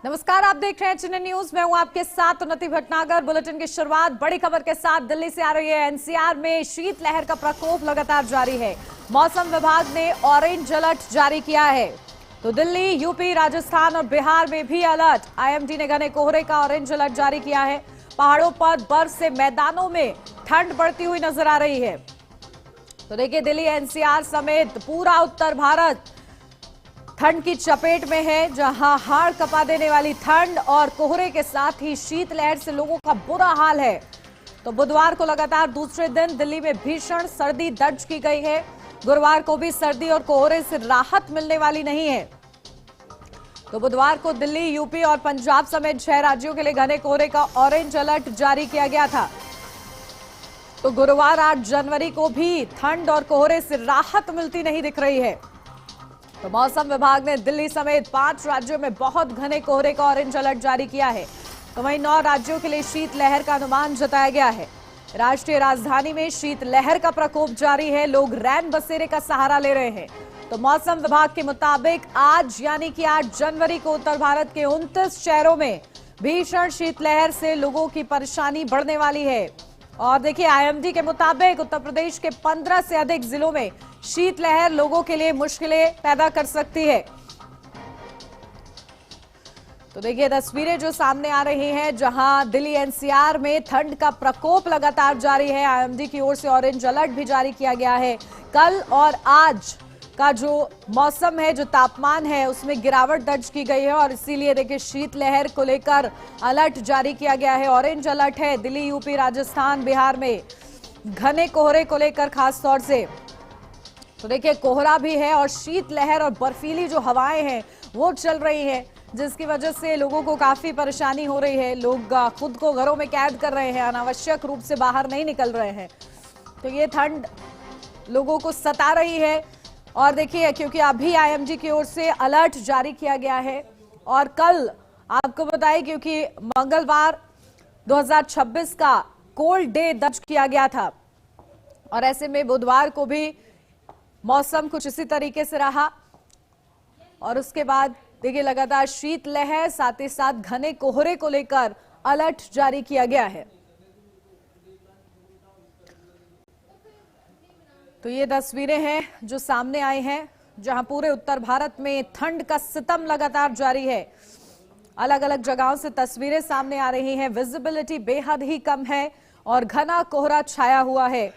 नमस्कार, आप देख रहे हैं चैनल न्यूज। मैं हूं आपके साथ उन्नति भटनागर। बुलेटिन की शुरुआत बड़ी खबर के साथ दिल्ली से आ रही है। एनसीआर में शीतलहर का प्रकोप लगातार जारी है। मौसम विभाग ने ऑरेंज अलर्ट जारी किया है। तो दिल्ली, यूपी, राजस्थान और बिहार में भी अलर्ट। आईएमडी ने घने कोहरे का ऑरेंज अलर्ट जारी किया है। पहाड़ों पर बर्फ से मैदानों में ठंड बढ़ती हुई नजर आ रही है। तो देखिए, दिल्ली, एनसीआर समेत पूरा उत्तर भारत ठंड की चपेट में है, जहां हाड़ कपा देने वाली ठंड और कोहरे के साथ ही शीतलहर से लोगों का बुरा हाल है। तो बुधवार को लगातार दूसरे दिन दिल्ली में भीषण सर्दी दर्ज की गई है। गुरुवार को भी सर्दी और कोहरे से राहत मिलने वाली नहीं है। तो बुधवार को दिल्ली, यूपी और पंजाब समेत 6 राज्यों के लिए घने कोहरे का ऑरेंज अलर्ट जारी किया गया था। तो गुरुवार 8 जनवरी को भी ठंड और कोहरे से राहत मिलती नहीं दिख रही है। तो मौसम विभाग ने दिल्ली समेत 5 राज्यों में बहुत घने कोहरे का ऑरेंज अलर्ट जारी किया है। तो वहीं 9 राज्यों के लिए शीतलहर का अनुमान जताया गया है। राष्ट्रीय राजधानी में शीतलहर का प्रकोप जारी है। लोग रैन बसेरे का सहारा ले रहे हैं। तो मौसम विभाग के मुताबिक आज यानी कि 8 जनवरी को उत्तर भारत के 29 शहरों में भीषण शीतलहर से लोगों की परेशानी बढ़ने वाली है। और देखिए, आईएमडी के मुताबिक उत्तर प्रदेश के 15 से अधिक जिलों में शीतलहर लोगों के लिए मुश्किलें पैदा कर सकती है। तो देखिए, तस्वीरें जो सामने आ रही हैं, जहां दिल्ली एनसीआर में ठंड का प्रकोप लगातार जारी है। आईएमडी की ओर से ऑरेंज अलर्ट भी जारी किया गया है। कल और आज का जो मौसम है, जो तापमान है, उसमें गिरावट दर्ज की गई है और इसीलिए देखिए शीतलहर को लेकर अलर्ट जारी किया गया है। ऑरेंज अलर्ट है दिल्ली, यूपी, राजस्थान, बिहार में घने कोहरे को लेकर खास तौर से। तो देखिए, कोहरा भी है और शीतलहर और बर्फीली जो हवाएं हैं वो चल रही है, जिसकी वजह से लोगों को काफी परेशानी हो रही है। लोग खुद को घरों में कैद कर रहे हैं, अनावश्यक रूप से बाहर नहीं निकल रहे हैं। तो ये ठंड लोगों को सता रही है। और देखिए, क्योंकि अभी आईएमडी की ओर से अलर्ट जारी किया गया है और कल आपको बताएं, क्योंकि मंगलवार 2026 का कोल्ड डे दर्ज किया गया था और ऐसे में बुधवार को भी मौसम कुछ इसी तरीके से रहा। और उसके बाद देखिए, लगातार शीतलहर, साथ ही साथ घने कोहरे को लेकर अलर्ट जारी किया गया है। तो ये तस्वीरें हैं जो सामने आई हैं, जहां पूरे उत्तर भारत में ठंड का सितम लगातार जारी है। अलग अलग जगहों से तस्वीरें सामने आ रही हैं। विजिबिलिटी बेहद ही कम है और घना कोहरा छाया हुआ है।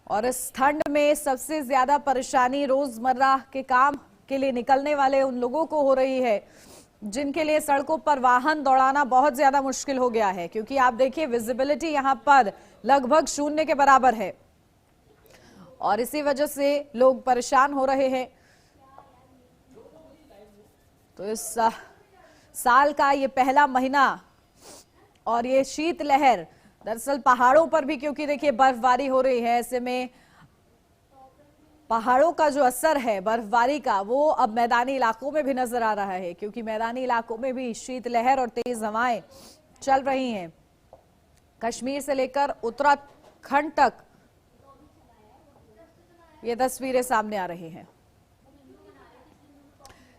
और इस ठंड में सबसे ज्यादा परेशानी रोजमर्रा के काम के लिए निकलने वाले उन लोगों को हो रही है, जिनके लिए सड़कों पर वाहन दौड़ाना बहुत ज्यादा मुश्किल हो गया है। क्योंकि आप देखिए, विजिबिलिटी यहां पर लगभग 0 के बराबर है और इसी वजह से लोग परेशान हो रहे हैं। तो इस साल का ये पहला महीना और ये शीतलहर दरअसल पहाड़ों पर भी, क्योंकि देखिए बर्फबारी हो रही है, ऐसे में पहाड़ों का जो असर है बर्फबारी का, वो अब मैदानी इलाकों में भी नजर आ रहा है। क्योंकि मैदानी इलाकों में भी शीतलहर और तेज हवाएं चल रही हैं। कश्मीर से लेकर उत्तराखंड तक ये तस्वीरें सामने आ रही हैं।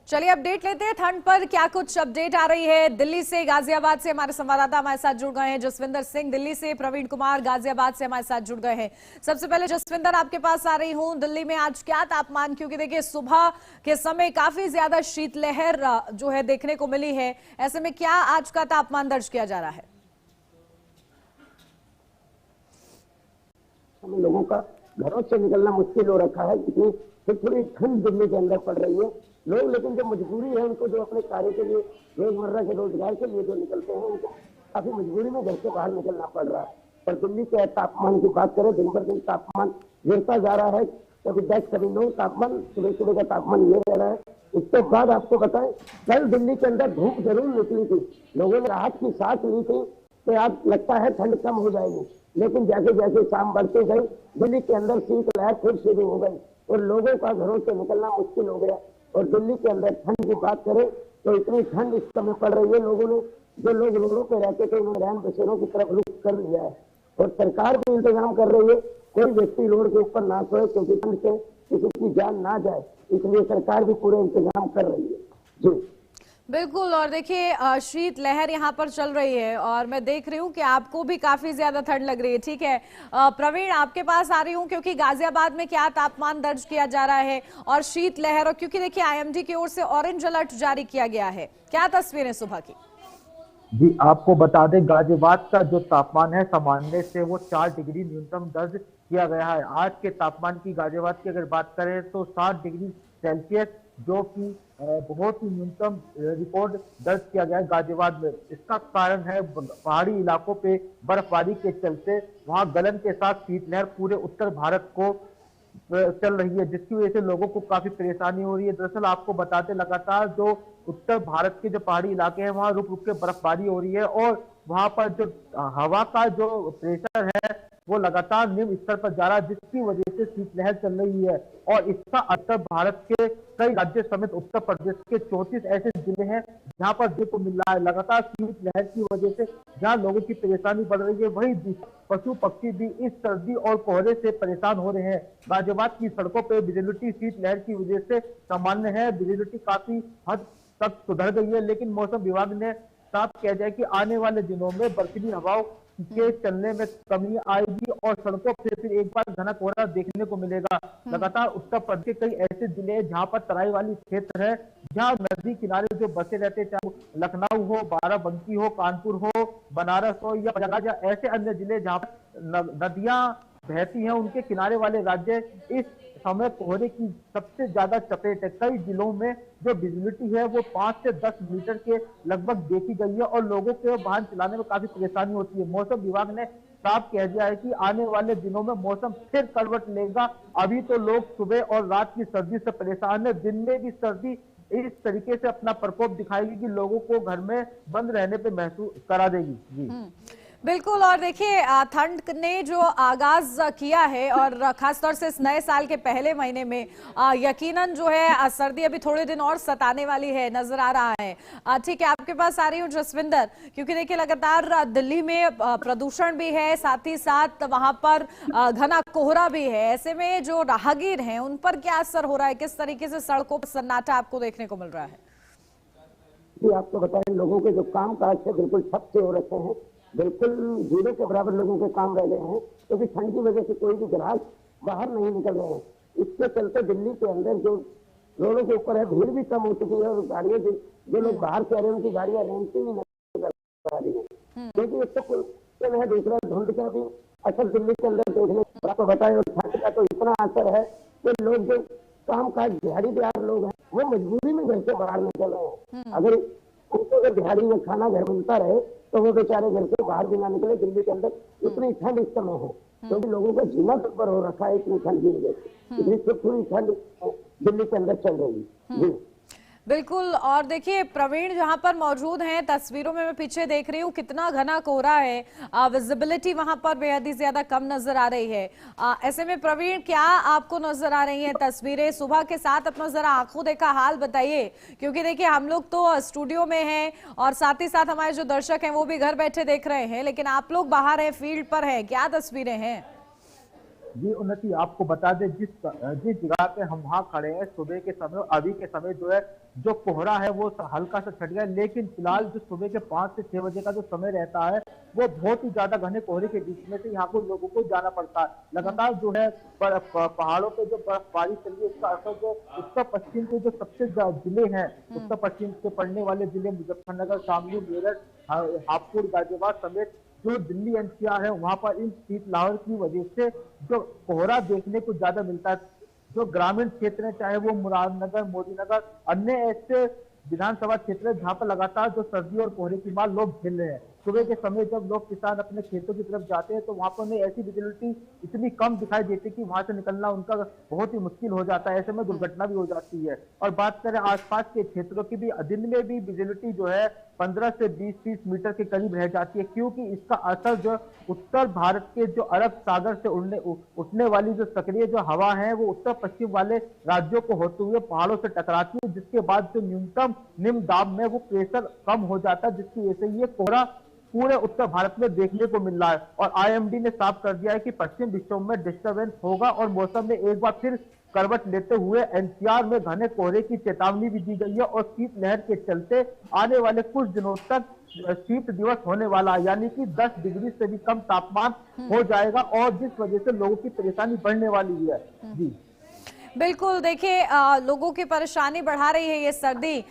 चलिए अपडेट लेते हैं ठंड पर। क्या कुछ अपडेट आ रही है दिल्ली से, गाजियाबाद से हमारे संवाददाता हमारे साथ जुड़ गए हैं। जसविंदर सिंह दिल्ली से, प्रवीण कुमार गाजियाबाद से हमारे साथ जुड़ गए हैं। सबसे पहले जसविंदर, आपके पास आ रही हूं। दिल्ली में आज क्या तापमान, क्योंकि देखिए सुबह के समय काफी ज्यादा शीतलहर जो है देखने को मिली है, ऐसे में क्या आज का तापमान दर्ज किया जा रहा है? हम लोगों का घरों से निकलना मुश्किल हो रखा है। इतनी थोड़ी ठंड दिल्ली के अंदर पड़ रही है। लोग लेकिन जो मजबूरी है उनको, जो अपने कार्य के लिए, रोजमर्रा के रोजगार के लिए जो निकलते हैं, उनको काफी मजबूरी में घर से बाहर निकलना पड़ रहा है। और दिल्ली के तापमान की बात करें, दिन पर दिन तापमान गिरता जा रहा है। कभी 10 कभी 9 तापमान, सुबह सुबह का तापमान ये रह रहा है। इसके बाद आपको बताएं, कल दिल्ली के अंदर धूप जरूर निकली थी, लोगों ने राहत की सांस ली थी कि आज लगता है ठंड कम हो जाएगी। लेकिन जैसे जैसे शाम बढ़ती गई, दिल्ली के अंदर शीतलहर फिर शुरू हो गई और लोगों का घरों से निकलना मुश्किल हो गया। और दिल्ली के अंदर ठंड की बात करें तो इतनी ठंड इस समय पड़ रही है, लोगों ने, जो लोग रोडों पे रहते थे, उन्होंने रैन बसेरों की तरफ रुख कर लिया है। और सरकार भी इंतजाम कर रही है, कोई व्यक्ति रोड के ऊपर ना सोए, क्योंकि ठंड से किसी की जान ना जाए, इसलिए सरकार भी पूरे इंतजाम कर रही है। जी बिल्कुल। और देखिए शीत लहर यहाँ पर चल रही है और मैं देख रही हूँ कि आपको भी काफी ज्यादा ठंड लग रही है। ठीक है, प्रवीण आपके पास आ रही हूँ क्योंकि गाजियाबाद में क्या तापमान दर्ज किया जा रहा है और शीत लहर, और क्योंकि देखिए आईएमडी की ओर से ऑरेंज अलर्ट जारी किया गया है, क्या तस्वीरें सुबह की? जी आपको बता दें, गाजियाबाद का जो तापमान है सामान्य से वो 4 डिग्री न्यूनतम दर्ज किया गया है। आज के तापमान की गाजियाबाद की अगर बात करें तो 7 डिग्री सेल्सियस, जो कि बहुत ही न्यूनतम रिकॉर्ड दर्ज किया गया है गाजियाबाद में। इसका कारण है पहाड़ी इलाकों पे बर्फबारी के चलते वहां गलन के साथ शीतलहर पूरे उत्तर भारत को चल रही है, जिसकी वजह से लोगों को काफी परेशानी हो रही है। दरअसल आपको बताते, लगातार जो उत्तर भारत के जो पहाड़ी इलाके हैं वहां रुक रुक के बर्फबारी हो रही है और वहां पर जो हवा का जो प्रेशर है वो लगातार निम्न स्तर पर जा रहा है, जिसकी वजह से शीतलहर चल रही है। और इसका उत्तर भारत के कई राज्य समेत उत्तर प्रदेश के 34 ऐसे जिले हैं जहां पर देखने को मिल रहा है लगातार शीतलहर की वजह से जहां लोगों की परेशानी बढ़ रही है, वही पशु पक्षी भी इस सर्दी और कोहरे से परेशान हो रहे हैं। गाजियाबाद की सड़कों पर विजिबिलिटी शीतलहर की वजह से सामान्य है, विजिबिलिटी काफी हद तक सुधर गई है, लेकिन मौसम विभाग ने साफ किया जाए कि आने वाले दिनों में बर्फीली हवाओं के चलने में कमी आएगी और सड़कों पर फिर एक बार घना कोहरा देखने को मिलेगा। लगातार उत्तर प्रदेश के कई ऐसे जिले हैं जहां पर तराई वाली क्षेत्र है, जहां नदी किनारे जो बसे रहते हैं, चाहे लखनऊ हो, बाराबंकी हो, कानपुर हो, बनारस हो या प्रयागराज, ऐसे अन्य जिले जहां पर नदियां बहती हैं, उनके किनारे वाले राज्य इस समय कोहरे की सबसे ज्यादा चपेट है। कई जिलों में जो विजिबिलिटी है वो 5 से 10 मीटर के लगभग देखी गई है और लोगों के वाहन चलाने में काफी परेशानी होती है। मौसम विभाग ने साफ कह दिया है कि आने वाले दिनों में मौसम फिर करवट लेगा। अभी तो लोग सुबह और रात की सर्दी से परेशान है, दिन में भी सर्दी इस तरीके से अपना प्रकोप दिखाएगी कि लोगों को घर में बंद रहने पे महसूस करा देगी। जी बिल्कुल। और देखिए ठंड ने जो आगाज किया है और खासतौर से इस नए साल के पहले महीने में यकीनन जो है सर्दी अभी थोड़े दिन और सताने वाली है, नजर आ रहा है। ठीक है, आपके पास आ रही हूँ जसविंदर, क्योंकि देखिए लगातार दिल्ली में प्रदूषण भी है, साथ ही साथ वहां पर घना कोहरा भी है। ऐसे में जो राहगीर हैं उन पर क्या असर हो रहा है, किस तरीके से सड़कों पर सन्नाटा आपको देखने को मिल रहा है? जी आपको बताएं, लोगों के जो काम काज है बिल्कुल ठप से हो रखे हैं, बिल्कुल जीरो के बराबर लोगों के काम रह गए हैं, क्योंकि ठंड की वजह से कोई भी ग्राहक बाहर नहीं निकल रहे हैं। इसके चलते दिल्ली के अंदर जो रोडों के ऊपर है भीड़ भी कम हो चुकी है और गाड़ियां जो लोग बाहर से आ रहे हैं उनकी गाड़ियां रेंट से ही निकल रही है, क्योंकि एक तो कुल है, दूसरा धुंध का भी असर दिल्ली के अंदर देखने को आपको बताए। और ठंड का तो इतना असर है कि लोग जो काम काज दिहाड़ीदार लोग हैं वो मजबूरी में घर से बाहर निकल रहे हैं। अगर उनको अगर दिहाड़ी में खाना घर मिलता रहे तो वो बेचारे घर से बाहर भी ना निकले। दिल्ली के अंदर इतनी ठंड इस समय है क्योंकि लोगों का जीना तक पर हो रखा है इतनी ठंड की वजह से, इतनी थोड़ी ठंड दिल्ली के अंदर चल रही है। बिल्कुल। और देखिए प्रवीण जहां पर मौजूद हैं, तस्वीरों में मैं पीछे देख रही हूँ कितना घना कोहरा है, विजिबिलिटी वहां पर बेहद ही ज्यादा कम नजर आ रही है। ऐसे में प्रवीण क्या आपको नजर आ रही हैं तस्वीरें सुबह के साथ? अपना जरा आंखों देखा हाल बताइए, क्योंकि देखिए हम लोग तो स्टूडियो में हैं और साथ ही साथ हमारे जो दर्शक हैं वो भी घर बैठे देख रहे हैं, लेकिन आप लोग बाहर हैं, फील्ड पर हैं, क्या तस्वीरें हैं? जी उन्नति, आपको बता दें जिस जगह पे हम वहां खड़े हैं सुबह के समय, अभी के समय जो है जो कोहरा है वो हल्का सा छट गया, लेकिन फिलहाल जो सुबह के 5 से 6 बजे का जो समय रहता है वो बहुत ही ज्यादा घने कोहरे के बीच में से यहाँ को लोगों को जाना पड़ता है। लगातार जो है पहाड़ों पे जो बर्फबारी चल रही है उसका असर जो उत्तर पश्चिम के जो सबसे जिले हैं, उत्तर पश्चिम से पड़ने वाले जिले मुजफ्फरनगर, शामली, मेरठ, हापुड़, गाजियाबाद समेत जो दिल्ली एनसीआर है वहां पर इन शीतलहर की वजह से जो कोहरा देखने को ज्यादा मिलता है। जो ग्रामीण क्षेत्र है, चाहे वो मुरादनगर, मोदीनगर, अन्य ऐसे विधानसभा क्षेत्र है जहां पर लगातार जो सर्दी और कोहरे की मार लोग झेल रहे हैं। सुबह के समय जब लोग किसान अपने खेतों की तरफ जाते हैं तो वहां पर उन्हें ऐसी विजिबिलिटी इतनी कम दिखाई देती कि वहां से निकलना उनका बहुत ही मुश्किल हो जाता है, ऐसे में दुर्घटना भी हो जाती है। और बात करें आसपास के क्षेत्रों की भी, दिन में भी विजिबिलिटी जो है 15 से 20-30 मीटर के करीब रह जाती है, क्योंकि इसका असर जो उत्तर भारत के जो अरब सागर से उठने वाली जो सक्रिय जो हवा है वो उत्तर पश्चिम वाले राज्यों को होते हुए पहाड़ों से टकराती है, जिसके बाद जो न्यूनतम निम्न दाब में वो प्रेशर कम हो जाता है, जिसकी वजह से ये कोहरा पूरे उत्तर भारत में देखने को मिल रहा है। और आईएमडी ने साफ कर दिया है कि पश्चिम विक्षोभ में डिस्टर्बेंस होगा और मौसम में एक बार फिर करवट लेते हुए एनसीआर में घने कोहरे की चेतावनी भी दी गई है और शीतलहर के चलते आने वाले कुछ दिनों तक शीत दिवस होने वाला है, यानी कि 10 डिग्री से भी कम तापमान हो जाएगा और जिस वजह से लोगों की परेशानी बढ़ने वाली है। जी बिल्कुल, देखिए लोगों की परेशानी बढ़ा रही है ये सर्दी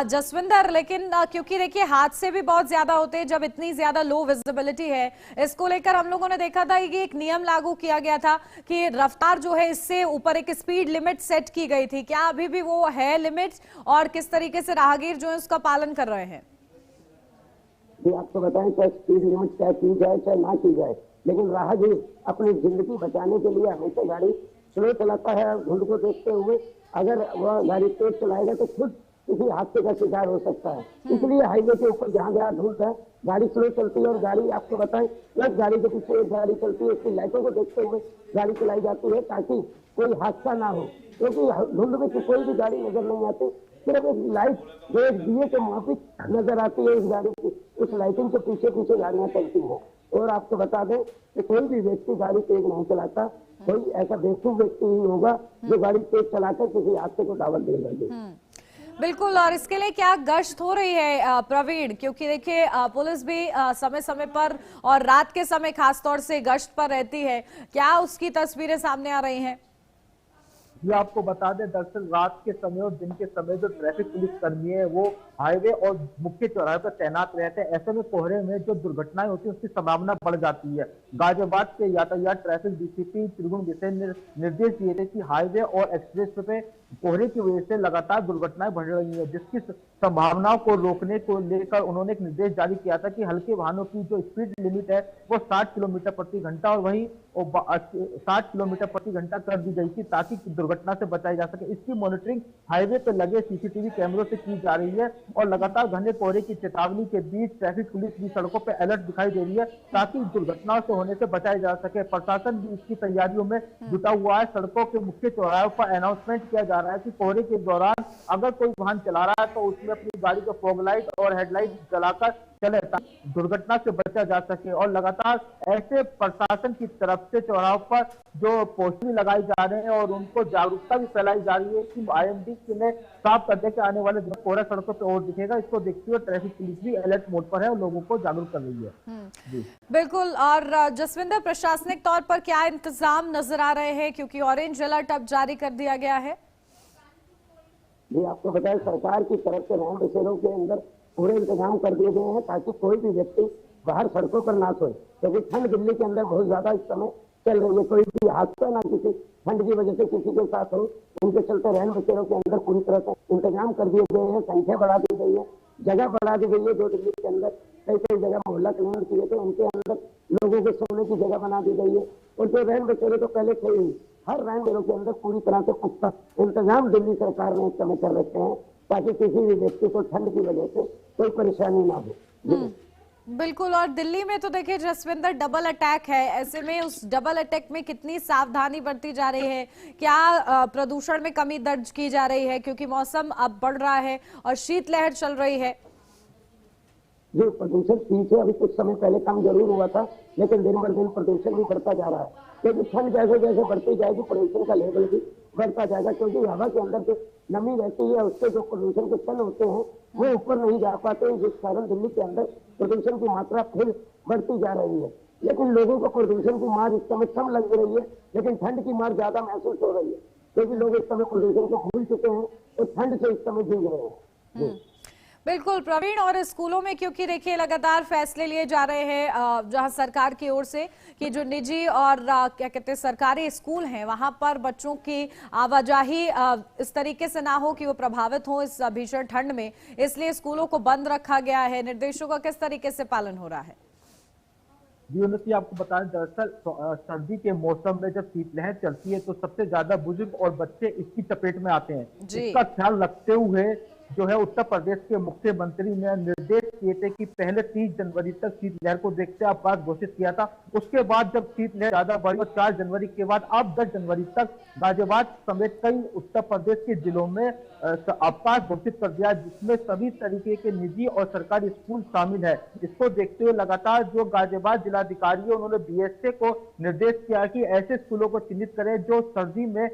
जसविंदर, लेकिन क्योंकि देखिए हादसे भी बहुत ज्यादा होते हैं जब इतनी ज्यादा लो विजिबिलिटी है। इसको लेकर हम लोगों ने देखा था कि एक नियम लागू किया गया था कि रफ्तार जो है इससे ऊपर एक स्पीड लिमिट सेट की गई थी। क्या अभी भी वो है लिमिट, और किस तरीके से राहगीर जो है उसका पालन कर रहे हैं? जी आपको बताएं, चाहे स्पीड लिमिट चाहे की जाए चाहे ना की जाए, लेकिन राहगीर अपनी जिंदगी बचाने के लिए हमेशा गाड़ी स्लो चलाता है। धुंध को देखते हुए अगर वह गाड़ी तेज चलाएगा तो खुद किसी हादसे का शिकार हो सकता है। इसलिए हाईवे के ऊपर जहाँ जहाँ धुंध है गाड़ी स्लो चलती है, और गाड़ी आपको बताएं प्लस गाड़ी के पीछे एक गाड़ी चलती है, उसकी लाइटों को देखते हुए गाड़ी चलाई जाती है ताकि कोई हादसा ना हो, क्योंकि धुंध में कोई भी गाड़ी नजर नहीं आती। सिर्फ एक लाइट जो एक दिए के माफिक नजर आती है इस गाड़ी की, उस लाइटिंग के पीछे पीछे गाड़ियां चलती हैं। और आपको बता दें कि कोई भी व्यक्ति गाड़ी तेज नहीं चलाता, कोई ऐसा बेवकूफ व्यक्ति ही होगा जो गाड़ी तेज चलाकर किसी हादसे को दावत देगा। बिल्कुल, और इसके लिए क्या गश्त हो रही है प्रवीण? क्योंकि देखिए पुलिस भी समय समय पर और रात के समय खासतौर से गश्त पर रहती है, क्या उसकी तस्वीरें सामने आ रही हैं? ये आपको बता दें, दरअसल रात के समय और दिन के समय जो ट्रैफिक पुलिस कर्मी है वो हाईवे और मुख्य चौराहे पर तैनात रहते हैं। ऐसे में कोहरे में जो दुर्घटनाएं होती है उसकी संभावना बढ़ जाती है। गाजियाबाद के यातायात ट्रैफिक डीसीपी त्रिगुण विषय ने निर्देश दिए थे कि हाईवे और एक्सप्रेस पे कोहरे की वजह से लगातार दुर्घटनाएं बढ़ रही है, जिसकी संभावनाओं को रोकने को लेकर उन्होंने एक निर्देश जारी किया था कि हल्के वाहनों की जो स्पीड लिमिट है वो 60 किलोमीटर प्रति घंटा और वहीं 60 किलोमीटर प्रति घंटा कर दी गई थी ताकि दुर्घटना से बचाई जा सके। इसकी मॉनिटरिंग हाईवे पर लगे सीसीटीवी कैमरों से की जा रही है और लगातार घने कोहरे की चेतावनी के बीच ट्रैफिक पुलिस भी सड़कों पर अलर्ट दिखाई दे रही है ताकि दुर्घटनाओं से होने से बचाई जा सके। प्रशासन भी इसकी तैयारियों में जुटा हुआ है। सड़कों के मुख्य चौराहों पर अनाउंसमेंट किया जा रहा है कि कोहरे के दौरान अगर कोई वाहन चला रहा है तो उसमें अपनी गाड़ी को फॉग लाइट और हेडलाइट जलाकर चले ताकि दुर्घटना से बचा जा सके। और लगातार ऐसे प्रशासन की तरफ से चौराहों पर जो पोस्टर लगाए जा रहे हैं और उनको जागरूकता भी फैलाई जा रही है कि आईएमडी ने साफ कर दिया कि आने वाले दिन कोहरा सड़कों पर और दिखेगा। इसको देखते हुए ट्रैफिक पुलिस भी अलर्ट मोड पर है और लोगों को जागरूक कर रही है। बिल्कुल, और जसविंदर प्रशासनिक तौर पर क्या इंतजाम नजर आ रहे हैं, क्योंकि ऑरेंज अलर्ट अब जारी कर दिया गया है? जी आपको बताएं, सरकार की तरफ से रहन बसेरों के अंदर पूरे इंतजाम कर दिए गए हैं ताकि कोई भी व्यक्ति बाहर सड़कों पर ना सोए, क्योंकि ठंड दिल्ली के अंदर बहुत ज्यादा इस समय चल रही है। कोई भी हादसा ना किसी ठंड की वजह से किसी के साथ हो, उनके चलते रहन बसेरों के अंदर पूरी तरह से इंतजाम कर दिए गए हैं। संख्या बढ़ा दी गई है, जगह बढ़ा दी गई है। जो दिल्ली के अंदर कई कई जगह मोहल्ला क्लिनिक किए थे उनके अंदर लोगों के सोने की जगह बना दी गई है। और जो रहन बसेरे तो पहले थे ही, हर रहन बसेरों के अंदर पूरी तरह से पुख्ता इंतजाम दिल्ली सरकार ने इस समय कर रखे हैं ताकि किसी भी व्यक्ति को ठंड की वजह से कोई परेशानी ना हो। बिल्कुल, और दिल्ली में तो देखिए जसविंदर डबल अटैक है, ऐसे में उस डबल अटैक में कितनी सावधानी बरती जा रही है? क्या प्रदूषण में कमी दर्ज की जा रही है, क्योंकि मौसम अब बढ़ रहा है और शीतलहर चल रही है? जो प्रदूषण पीछे अभी कुछ समय पहले कम जरूर हुआ था, लेकिन दिन बर दिन प्रदूषण भी बढ़ता जा रहा है, क्योंकि ठंड जैसे जैसे बढ़ती जाएगी प्रदूषण का लेवल भी बढ़ता जाएगा, क्योंकि हवा के अंदर जो नमी रहती है उससे जो प्रदूषण के कण होते हैं वो ऊपर नहीं जा पाते, जिस कारण दिल्ली के अंदर प्रदूषण की मात्रा फिर बढ़ती जा रही है। लेकिन लोगों को प्रदूषण की मार इस समय कम लग रही है, लेकिन ठंड की मार ज्यादा महसूस हो रही है, क्योंकि लोग इस समय प्रदूषण को भूल चुके हैं और ठंड से इस समय जूझ रहे हैं। बिल्कुल प्रवीण, और स्कूलों में क्योंकि देखिए लगातार फैसले लिए जा रहे हैं जहां सरकार की ओर से कि जो निजी और क्या कहते हैं सरकारी स्कूल हैं वहां पर बच्चों की आवाजाही इस तरीके से ना हो कि वो प्रभावित हो इस भीषण ठंड में, इसलिए स्कूलों को बंद रखा गया है। निर्देशों का किस तरीके से पालन हो रहा है? जी उन्नति, आपको बताएं दरअसल सर्दी के मौसम में जब शीतलहर चलती है तो सबसे ज्यादा बुजुर्ग और बच्चे इसकी चपेट में आते हैं। इसका ख्याल रखते हुए जो है उत्तर प्रदेश के मुख्यमंत्री ने निर्देश किए थे कि पहले 30 जनवरी तक शीतलहर को देखते अपवाद घोषित किया था। उसके बाद जब शीतलहर ज्यादा बढ़ी और 4 जनवरी के बाद अब 10 जनवरी तक गाजियाबाद समेत कई उत्तर प्रदेश के जिलों में अवकाश घोषित कर दिया, जिसमें सभी तरीके के निजी और सरकारी स्कूल शामिल है। इसको देखते हुए लगातार जो गाजियाबाद जिलाधिकारी है उन्होंने बीएसए को निर्देश किया कि ऐसे स्कूलों को चिन्हित करें जो सर्दी में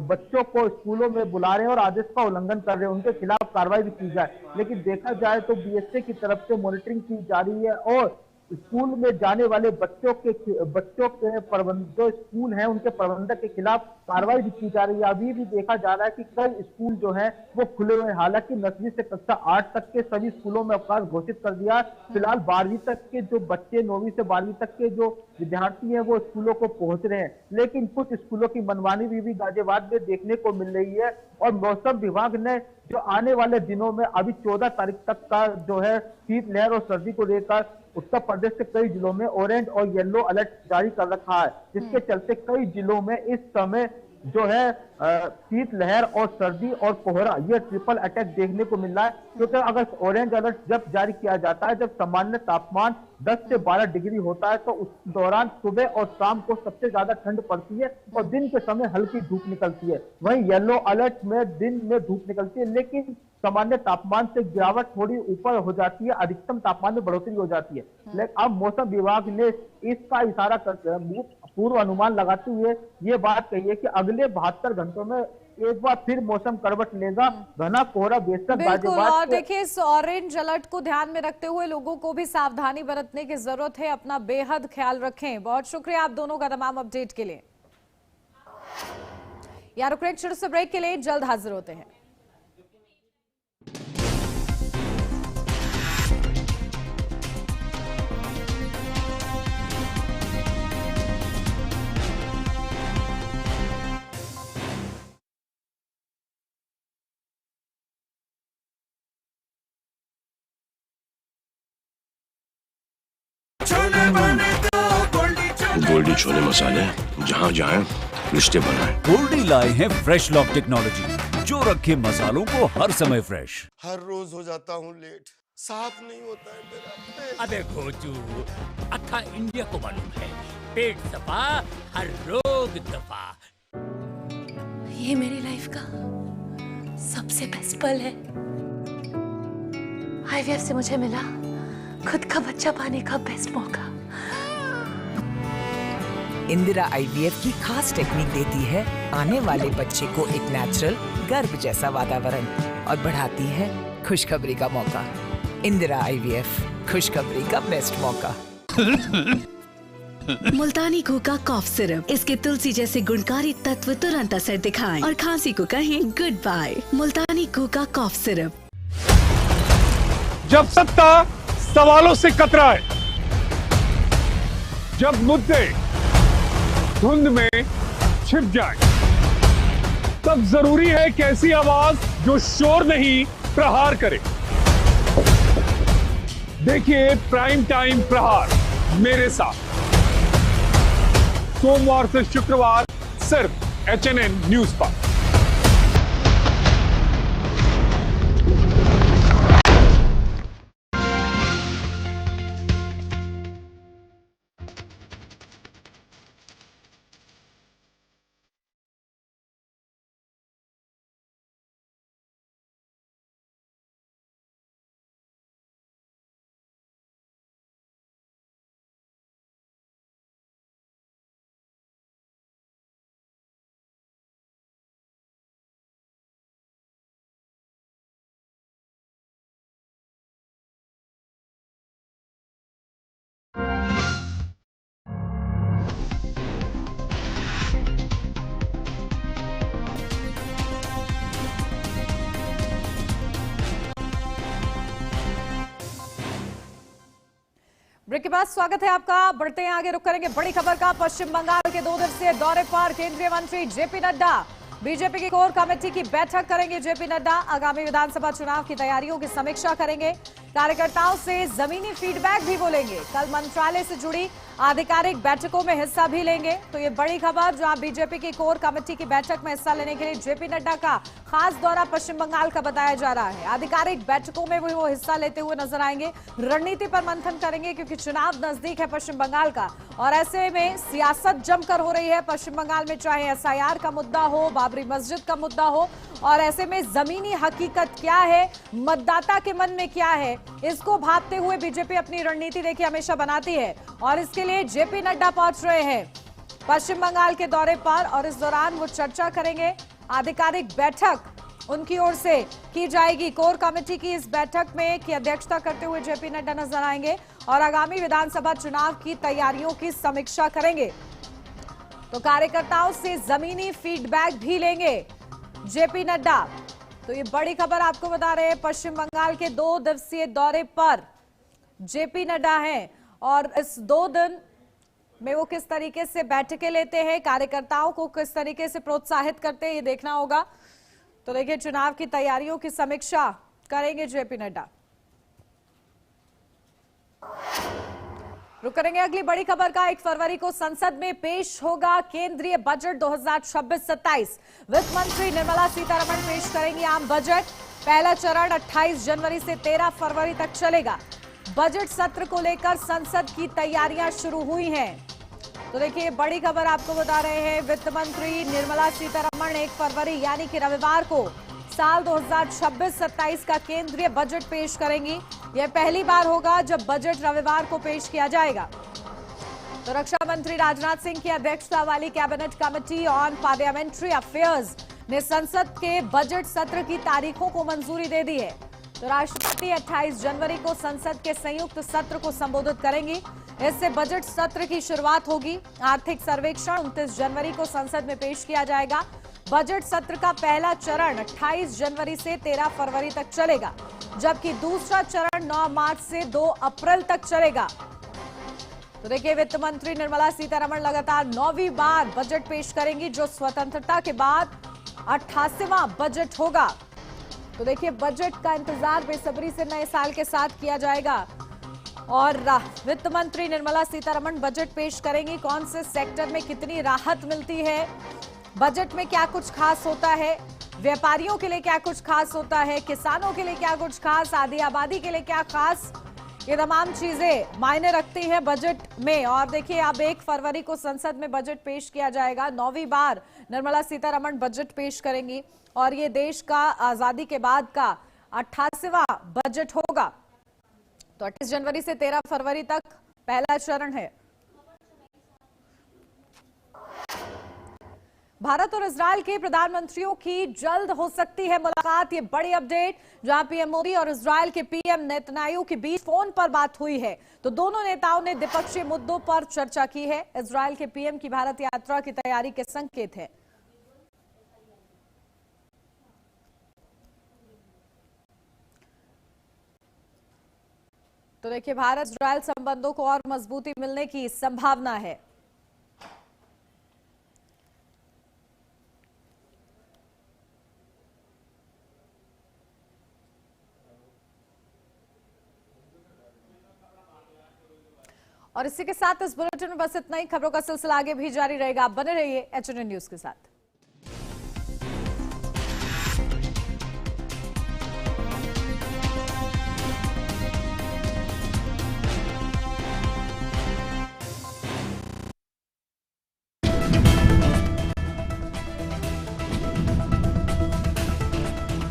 बच्चों को स्कूलों में बुला रहे हैं और आदेश का उल्लंघन कर रहे हैं, उनके खिलाफ कार्रवाई भी की जाए। लेकिन देखा जाए तो बीएसए की तरफ से मॉनिटरिंग की जा रही है और स्कूल में जाने वाले बच्चों के जो स्कूल हैं उनके प्रबंधक के खिलाफ कार्रवाई भी की जा रही है। अभी भी देखा जा रहा है कि कई स्कूल जो हैं वो खुले हुए हैं। हालांकि 9वीं से कक्षा 8 तक के सभी स्कूलों में अवकाश घोषित कर दिया। फिलहाल 12वीं तक के जो बच्चे 9वीं से 12वीं तक के जो विद्यार्थी हैं वो स्कूलों को पहुंच रहे हैं, लेकिन कुछ स्कूलों की मनमानी भी गाजियाबाद में देखने को मिल रही है। और मौसम विभाग ने जो आने वाले दिनों में अभी 14 तारीख तक का जो है शीतलहर और सर्दी को लेकर उत्तर प्रदेश के कई जिलों में ऑरेंज और येलो अलर्ट जारी कर रखा है, जिसके चलते कई जिलों में इस समय जो है शीतलहर और सर्दी और कोहरा ये ट्रिपल अटैक देखने को मिल रहा है। क्योंकि अगर ऑरेंज अलर्ट जब जारी किया जाता है, जब सामान्य तापमान 10 से 12 डिग्री होता है, तो उस दौरान सुबह और शाम को सबसे ज्यादा ठंड पड़ती है और दिन के समय हल्की धूप निकलती है। वहीं येलो अलर्ट में दिन में धूप निकलती है, लेकिन सामान्य तापमान से गिरावट थोड़ी ऊपर हो जाती है, अधिकतम तापमान में बढ़ोतरी हो जाती है। लेकिन अब मौसम विभाग ने इसका इशारा कर पूर्व अनुमान लगाते हुए ये बात कही है कि अगले 72 घंटों में एक बार फिर मौसम करवट लेगा, घना कोहरा बेशक बिल्कुल। और देखिए इस ऑरेंज अलर्ट को ध्यान में रखते हुए लोगों को भी सावधानी बरतने की जरूरत है, अपना बेहद ख्याल रखें। बहुत शुक्रिया आप दोनों का तमाम अपडेट के लिए। यार रुक छोटे से ब्रेक के लिए, जल्द हाजिर होते हैं। गोल्डी छोले मसाले, जहाँ जाएं रिश्ते बनाएं। गोल्डी लाए हैं फ्रेश लॉक टेक्नोलॉजी, जो रखे मसालों को हर समय फ्रेश। हर रोज हो जाता हूँ लेट, साफ नहीं होता है मेरा। अबे घोचू, अथा इंडिया को मालूम है, पेट दफा हर रोग दफा। ये मेरी लाइफ का सबसे बेस्ट पल है। आईवीएफ से मुझे मिला खुद का बच्चा पाने का बेस्ट मौका। इंदिरा आईवीएफ की खास टेक्निक देती है आने वाले बच्चे को एक नेचुरल गर्भ जैसा वातावरण और बढ़ाती है खुशखबरी का मौका। इंदिरा आईवीएफ, खुशखबरी का बेस्ट मौका। मुल्तानी कोका कॉफ सिरप, इसके तुलसी जैसे गुणकारी तत्व तुरंत असर दिखाएं और खांसी को कहें गुड बाय। मुल्तानी कोका कॉफ सिरप। जब सत्ता सवालों से कतराए, जब मुद्दे धुंध में छिप जाए, तब जरूरी है कि ऐसी आवाज जो शोर नहीं प्रहार करे। देखिए प्राइम टाइम प्रहार मेरे साथ, सोमवार से शुक्रवार सिर्फ HNN न्यूज पर। ब्रेक के बाद स्वागत है आपका। बढ़ते हैं आगे, रुक करेंगे बड़ी खबर का। पश्चिम बंगाल के 2 दिवसीय दौरे पर केंद्रीय मंत्री जेपी नड्डा। बीजेपी की कोर कमेटी की बैठक करेंगे जेपी नड्डा। आगामी विधानसभा चुनाव की तैयारियों की समीक्षा करेंगे। कार्यकर्ताओं से जमीनी फीडबैक भी बोलेंगे। कल मंत्रालय से जुड़ी आधिकारिक बैठकों में हिस्सा भी लेंगे। तो ये बड़ी खबर, जहां बीजेपी की कोर कमेटी की बैठक में हिस्सा लेने के लिए जेपी नड्डा का खास दौरा पश्चिम बंगाल का बताया जा रहा है। आधिकारिक बैठकों में भी वो हिस्सा लेते हुए नजर आएंगे, रणनीति पर मंथन करेंगे, क्योंकि चुनाव नजदीक है पश्चिम बंगाल का। और ऐसे में सियासत जमकर हो रही है पश्चिम बंगाल में, चाहे एसआईआर का मुद्दा हो, बाबरी मस्जिद का मुद्दा हो। और ऐसे में जमीनी हकीकत क्या है, मतदाता के मन में क्या है, इसको भांपते हुए बीजेपी अपनी रणनीति देखिए हमेशा बनाती है। और इसके लिए जेपी नड्डा पहुंच रहे हैं पश्चिम बंगाल के दौरे पर, और इस दौरान वो चर्चा करेंगे। आधिकारिक बैठक उनकी ओर से की जाएगी। कोर कमेटी की इस बैठक में की अध्यक्षता करते हुए जेपी नड्डा नजर आएंगे और आगामी विधानसभा चुनाव की तैयारियों की समीक्षा करेंगे। तो कार्यकर्ताओं से जमीनी फीडबैक भी लेंगे जेपी नड्डा। तो ये बड़ी खबर आपको बता रहे हैं, पश्चिम बंगाल के 2 दिवसीय दौरे पर जेपी नड्डा हैं और इस 2 दिन में वो किस तरीके से बैठकें लेते हैं, कार्यकर्ताओं को किस तरीके से प्रोत्साहित करते हैं, ये देखना होगा। तो देखिए, चुनाव की तैयारियों की समीक्षा करेंगे जेपी नड्डा। रुक करेंगे अगली बड़ी खबर का। 1 फरवरी को संसद में पेश होगा केंद्रीय बजट 2026-27। वित्त मंत्री निर्मला सीतारमण पेश करेंगी आम बजट। पहला चरण 28 जनवरी से 13 फरवरी तक चलेगा। बजट सत्र को लेकर संसद की तैयारियां शुरू हुई हैं। तो देखिए, बड़ी खबर आपको बता रहे हैं, वित्त मंत्री निर्मला सीतारमण 1 फरवरी यानी कि रविवार को साल 2026-27 का केंद्रीय बजट पेश करेंगी। यह पहली बार होगा जब बजट रविवार को पेश किया जाएगा। तो रक्षा मंत्री राजनाथ सिंह की अध्यक्षता वाली cabinet committee on parliamentary affairs ने संसद के बजट सत्र की तारीखों को मंजूरी दे दी है। तो राष्ट्रपति 28 जनवरी को संसद के संयुक्त सत्र को संबोधित करेंगी। इससे बजट सत्र की शुरुआत होगी। आर्थिक सर्वेक्षण 29 जनवरी को संसद में पेश किया जाएगा। बजट सत्र का पहला चरण 28 जनवरी से 13 फरवरी तक चलेगा, जबकि दूसरा चरण 9 मार्च से 2 अप्रैल तक चलेगा। तो देखिए, वित्त मंत्री निर्मला सीतारमण लगातार 9वीं बार बजट पेश करेंगी, जो स्वतंत्रता के बाद 88वां बजट होगा। तो देखिए, बजट का इंतजार बेसब्री से नए साल के साथ किया जाएगा। और वित्त मंत्री निर्मला सीतारमण बजट पेश करेंगी। कौन से सेक्टर में कितनी राहत मिलती है, बजट में क्या कुछ खास होता है, व्यापारियों के लिए क्या कुछ खास होता है, किसानों के लिए क्या कुछ खास, आधी आबादी के लिए क्या खास, ये तमाम चीजें मायने रखती हैं बजट में। और देखिए, अब 1 फरवरी को संसद में बजट पेश किया जाएगा। 9वीं बार निर्मला सीतारमण बजट पेश करेंगी और ये देश का आजादी के बाद का 88वां बजट होगा। तो 28 जनवरी से 13 फरवरी तक पहला चरण है। भारत और इजरायल के प्रधानमंत्रियों की जल्द हो सकती है मुलाकात। ये बड़ी अपडेट, जहां पीएम मोदी और इजरायल के पीएम नेतन्याहू के बीच फोन पर बात हुई है। तो दोनों नेताओं ने द्विपक्षीय मुद्दों पर चर्चा की है। इजरायल के पीएम की भारत यात्रा की तैयारी के संकेत है। तो देखिए, भारत इजरायल संबंधों को और मजबूती मिलने की संभावना है। और इसी के साथ इस बुलेटिन में बस इतना ही। खबरों का सिलसिला आगे भी जारी रहेगा। आप बने रहिए एचएनएन न्यूज के साथ।